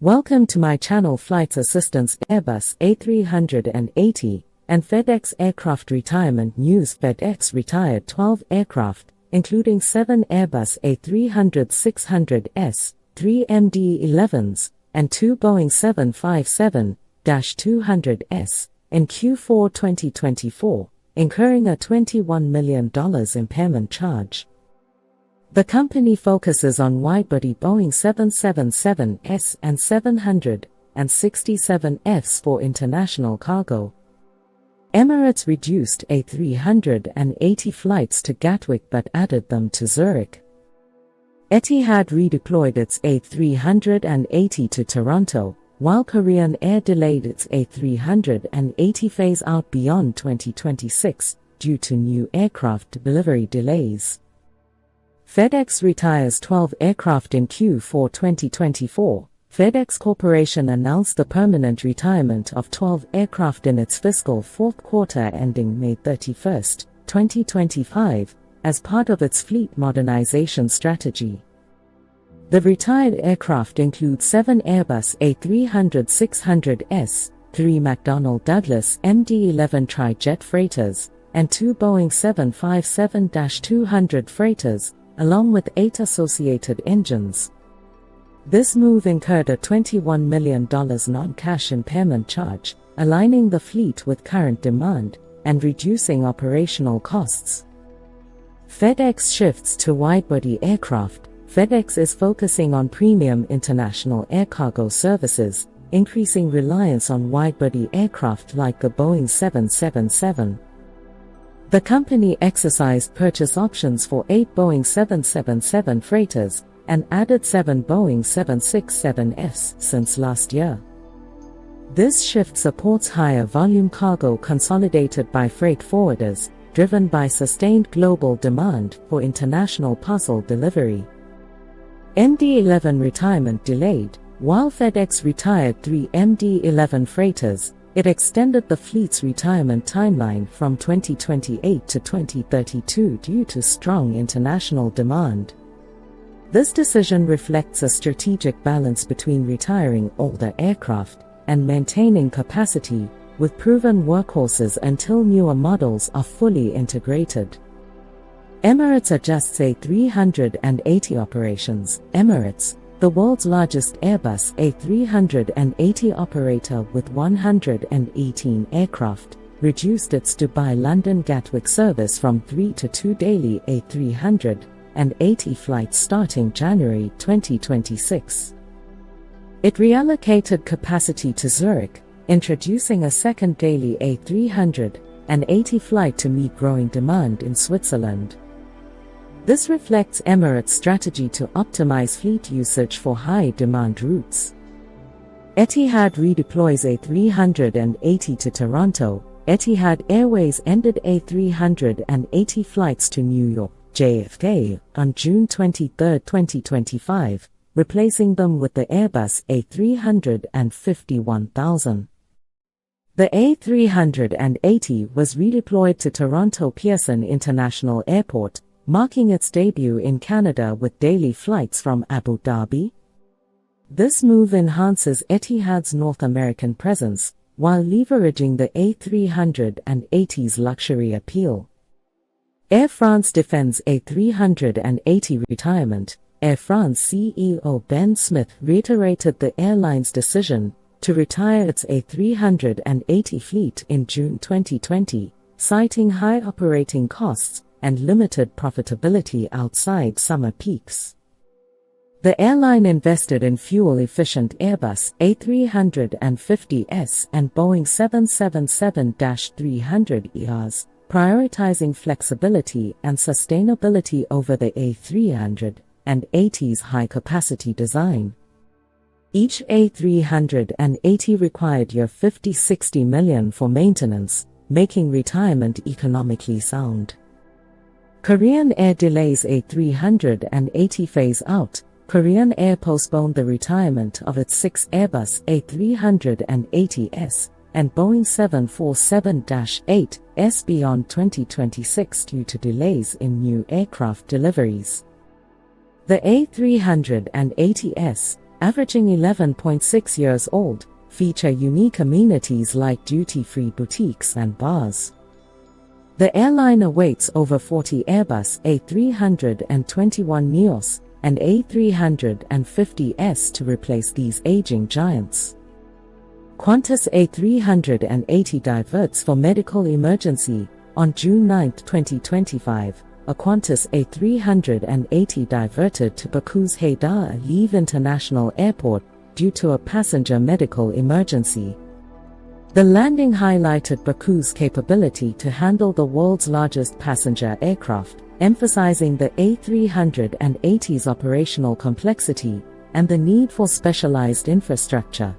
Welcome to my channel. Flight Assistance. Airbus A380 and FedEx aircraft retirement news. FedEx retired 12 aircraft, including 7 Airbus A300-600s, 3 MD-11s, and 2 Boeing 757-200s, in Q4 2024, incurring a $21 million impairment charge. The company focuses on wide-body Boeing 777s and 767s for international cargo. Emirates reduced A380 flights to Gatwick but added them to Zurich. Etihad redeployed its A380 to Toronto, while Korean Air delayed its A380 phase-out beyond 2026 due to new aircraft delivery delays. FedEx retires 12 aircraft in Q4 2024. FedEx Corporation announced the permanent retirement of 12 aircraft in its fiscal fourth quarter ending May 31, 2025, as part of its fleet modernization strategy. The retired aircraft include 7 Airbus A300-600s, 3 McDonnell Douglas MD-11 tri-jet freighters, and 2 Boeing 757-200 freighters, along with 8 associated engines. This move incurred a $21 million non-cash impairment charge, aligning the fleet with current demand and reducing operational costs. FedEx shifts to wide-body aircraft. FedEx is focusing on premium international air cargo services, increasing reliance on wide-body aircraft like the Boeing 777. The company exercised purchase options for 8 Boeing 777 freighters and added 7 Boeing 767s since last year. This shift supports higher volume cargo consolidated by freight forwarders, driven by sustained global demand for international parcel delivery. MD-11 retirement delayed. While FedEx retired 3 MD-11 freighters, it extended the fleet's retirement timeline from 2028 to 2032 due to strong international demand. This decision reflects a strategic balance between retiring older aircraft and maintaining capacity with proven workhorses until newer models are fully integrated. Emirates adjusts A380 operations. Emirates, the world's largest Airbus A380 operator with 118 aircraft, reduced its Dubai-London Gatwick service from 3 to 2 daily A380 flights starting January 2026. It reallocated capacity to Zurich, introducing a second daily A380 flight to meet growing demand in Switzerland. This reflects Emirates' strategy to optimize fleet usage for high-demand routes. Etihad redeploys A380 to Toronto. Etihad Airways ended A380 flights to New York, JFK, on June 23, 2025, replacing them with the Airbus A350-1000. The A380 was redeployed to Toronto Pearson International Airport, marking its debut in Canada with daily flights from Abu Dhabi. This move enhances Etihad's North American presence, while leveraging the A380's luxury appeal. Air France defends A380 retirement. Air France CEO Ben Smith reiterated the airline's decision to retire its A380 fleet in June 2020, citing high operating costs and limited profitability outside summer peaks. The airline invested in fuel-efficient Airbus A350s and Boeing 777-300ERs, prioritizing flexibility and sustainability over the A380's high-capacity design. Each A380 required $50–60 million for maintenance, making retirement economically sound. Korean Air delays A380 phase-out. Korean Air postponed the retirement of its 6 Airbus A380s and Boeing 747-8s beyond 2026 due to delays in new aircraft deliveries. The A380s, averaging 11.6 years old, feature unique amenities like duty-free boutiques and bars. The airline awaits over 40 Airbus A321neos and A350s to replace these aging giants. Qantas A380 diverts for medical emergency. On June 9, 2025, a Qantas A380 diverted to Baku's Heydar Aliyev International Airport due to a passenger medical emergency. The landing highlighted Baku's capability to handle the world's largest passenger aircraft, emphasizing the A380's operational complexity and the need for specialized infrastructure.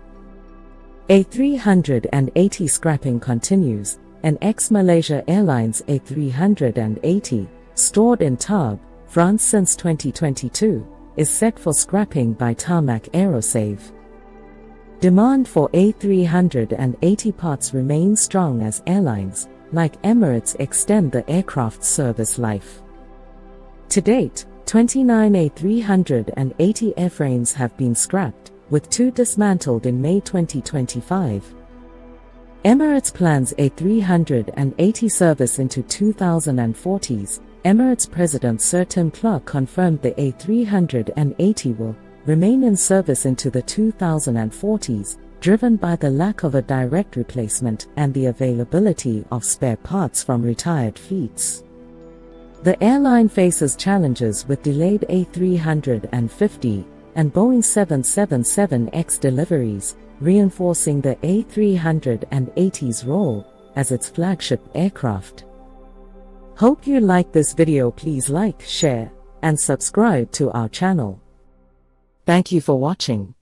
A380 scrapping continues. An ex-Malaysia Airlines A380, stored in Tarbes, France since 2022, is set for scrapping by Tarmac Aerosave. Demand for A380 parts remains strong as airlines, like Emirates, extend the aircraft's service life. To date, 29 A380 airframes have been scrapped, with 2 dismantled in May 2025. Emirates plans A380 service into 2040s. Emirates President Sir Tim Clark confirmed the A380 will remain in service into the 2040s, driven by the lack of a direct replacement and the availability of spare parts from retired fleets. The airline faces challenges with delayed A350 and Boeing 777X deliveries, reinforcing the A380's role as its flagship aircraft. Hope you like this video. Please like, share, and subscribe to our channel. Thank you for watching.